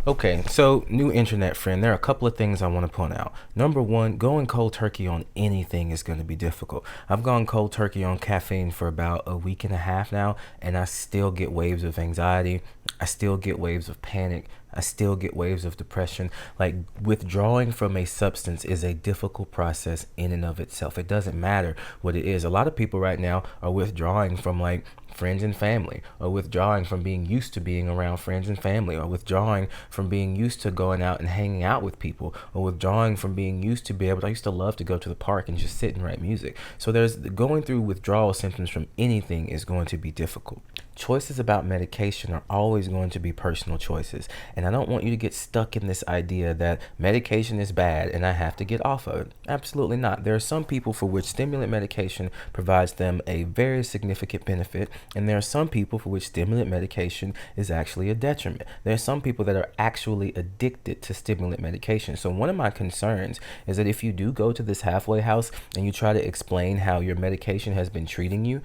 Okay, so new internet friend, there are a couple of things I want to point out. Number one, going cold turkey on anything is going to be difficult. I've gone cold turkey on caffeine for about a week and a half now, and I still get waves of anxiety. I still get waves of panic. I still get waves of depression. Like, withdrawing from a substance is a difficult process in and of itself. It doesn't matter what it is. A lot of people right now are withdrawing from like friends and family, or withdrawing from being used to being around friends and family, or withdrawing from being used to going out and hanging out with people, or withdrawing from being used to be able to, I used to love to go to the park and just sit and write music. So there's going through withdrawal symptoms from anything is going to be difficult. Choices about medication are always going to be personal choices. And I don't want you to get stuck in this idea that medication is bad and I have to get off of it. Absolutely not. There are some people for which stimulant medication provides them a very significant benefit, and there are some people for which stimulant medication is actually a detriment. There are some people that are actually addicted to stimulant medication. So one of my concerns is that if you do go to this halfway house and you try to explain how your medication has been treating you,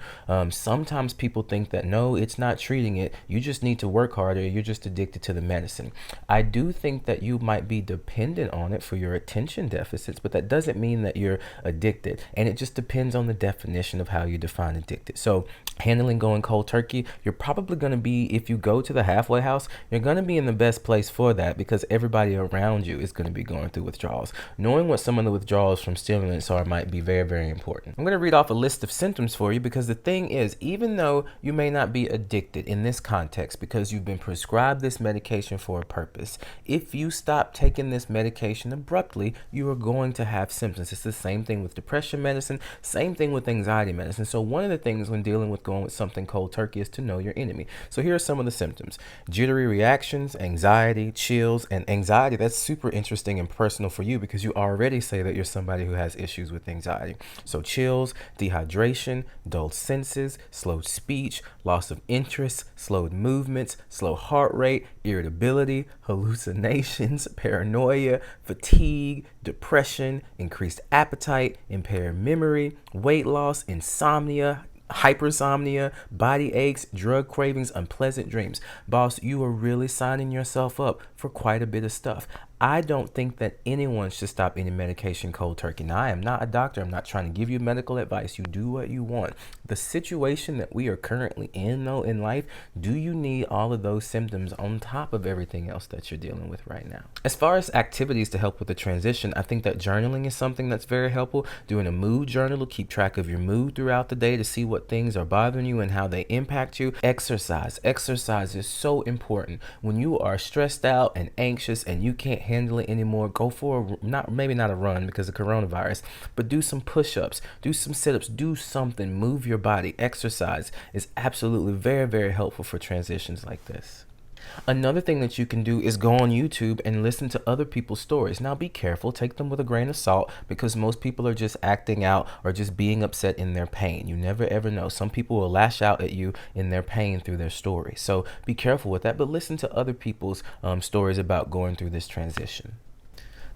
sometimes people think that no, it's not treating it. You just need to work harder. You're just addicted to the medicine. I do think that you might be dependent on it for your attention deficits, but that doesn't mean that you're addicted. And it just depends on the definition of how you define addicted. So handling going cold turkey, you're probably going to be, if you go to the halfway house, you're going to be in the best place for that because everybody around you is going to be going through withdrawals. Knowing what some of the withdrawals from stimulants are might be very, very important. I'm going to read off a list of symptoms for you because the thing is, even though you may not be addicted in this context because you've been prescribed this medication for a purpose, if you stop taking this medication abruptly, you are going to have symptoms. It's the same thing with depression medicine, same thing with anxiety medicine. So one of the things when dealing with going with something cold turkey is to know your enemy. So here are some of the symptoms: jittery reactions, anxiety, chills. And anxiety, that's super interesting and personal for you because you already say that you're somebody who has issues with anxiety. So chills, dehydration, dulled senses, slowed speech, loss of interest, slowed movements, slow heart rate, irritability, hallucinations, paranoia, fatigue, depression, increased appetite, impaired memory, weight loss, insomnia, hypersomnia, body aches, drug cravings, unpleasant dreams. Boss, you are really signing yourself up for quite a bit of stuff. I don't think that anyone should stop any medication cold turkey. Now, I am not a doctor. I'm not trying to give you medical advice. You do what you want. The situation that we are currently in, though, in life, do you need all of those symptoms on top of everything else that you're dealing with right now? As far as activities to help with the transition, I think that journaling is something that's very helpful. Doing a mood journal to keep track of your mood throughout the day to see what things are bothering you and how they impact you. Exercise. Exercise is so important. When you are stressed out and anxious and you can't handle it anymore, go for maybe not a run because of coronavirus, but do some push-ups, do some sit-ups, do something, move your body. Exercise is absolutely very, very helpful for transitions like this. Another thing that you can do is go on YouTube and listen to other people's stories. Now be careful, take them with a grain of salt because most people are just acting out or just being upset in their pain. You never ever know. Some people will lash out at you in their pain through their story. So be careful with that, but listen to other people's stories about going through this transition.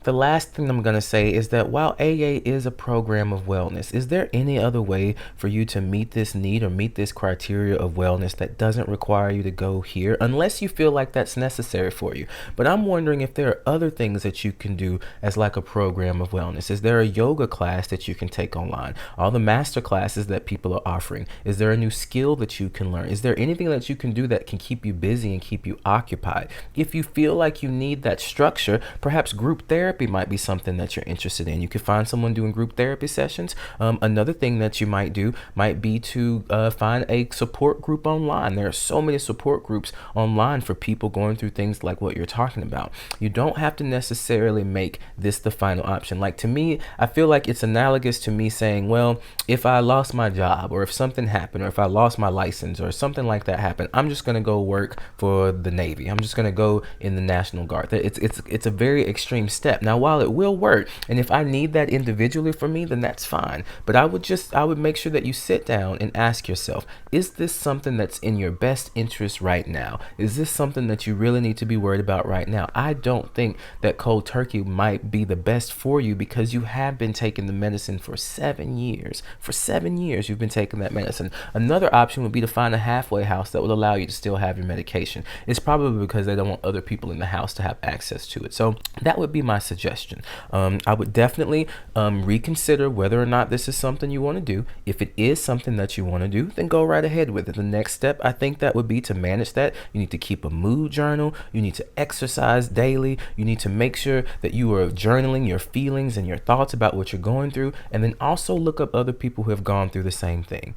The last thing I'm going to say is that while AA is a program of wellness, is there any other way for you to meet this need or meet this criteria of wellness that doesn't require you to go here unless you feel like that's necessary for you? But I'm wondering if there are other things that you can do as like a program of wellness. Is there a yoga class that you can take online? All the master classes that people are offering. Is there a new skill that you can learn? Is there anything that you can do that can keep you busy and keep you occupied? If you feel like you need that structure, perhaps group therapy might be something that you're interested in. You could find someone doing group therapy sessions. Another thing that you might do might be to find a support group online. There are so many support groups online for people going through things like what you're talking about. You don't have to necessarily make this the final option. Like, to me, I feel like it's analogous to me saying, well, if I lost my job or if something happened or if I lost my license or something like that happened, I'm just going to go work for the Navy. I'm just going to go in the National Guard. It's a very extreme step. that. Now, while it will work, and if I need that individually for me, then that's fine. But I would make sure that you sit down and ask yourself, is this something that's in your best interest right now? Is this something that you really need to be worried about right now? I don't think that cold turkey might be the best for you because you have been taking the medicine for 7 years. For 7 years, you've been taking that medicine. Another option would be to find a halfway house that will allow you to still have your medication. It's probably because they don't want other people in the house to have access to it. So that would be my suggestion. I would definitely reconsider whether or not this is something you want to do. If it is something that you want to do, then go right ahead with it. The next step, I think, that would be to manage that. You need to keep a mood journal. You need to exercise daily. You need to make sure that you are journaling your feelings and your thoughts about what you're going through, and then also look up other people who have gone through the same thing.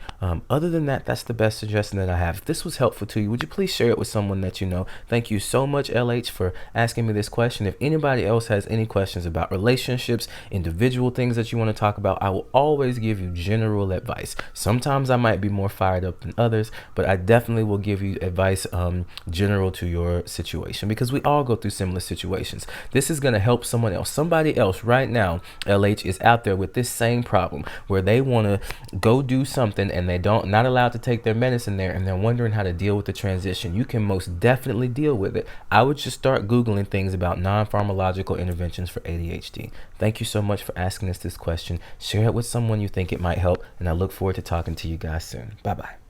Other than that, that's the best suggestion that I have. If this was helpful to you, would you please share it with someone that you know? Thank you so much, LH, for asking me this question. If anybody else has any questions about relationships, individual things that you want to talk about, I will always give you general advice. Sometimes I might be more fired up than others, but I definitely will give you advice general to your situation, because we all go through similar situations. This is going to help someone else. Somebody else right now, LH, is out there with this same problem where they want to go do something and they not allowed to take their medicine there, and they're wondering how to deal with the transition. You can most definitely deal with it. I would just start Googling things about non-pharmacological interventions for ADHD. Thank you so much for asking us this question. Share it with someone you think it might help, and I look forward to talking to you guys soon. Bye-bye.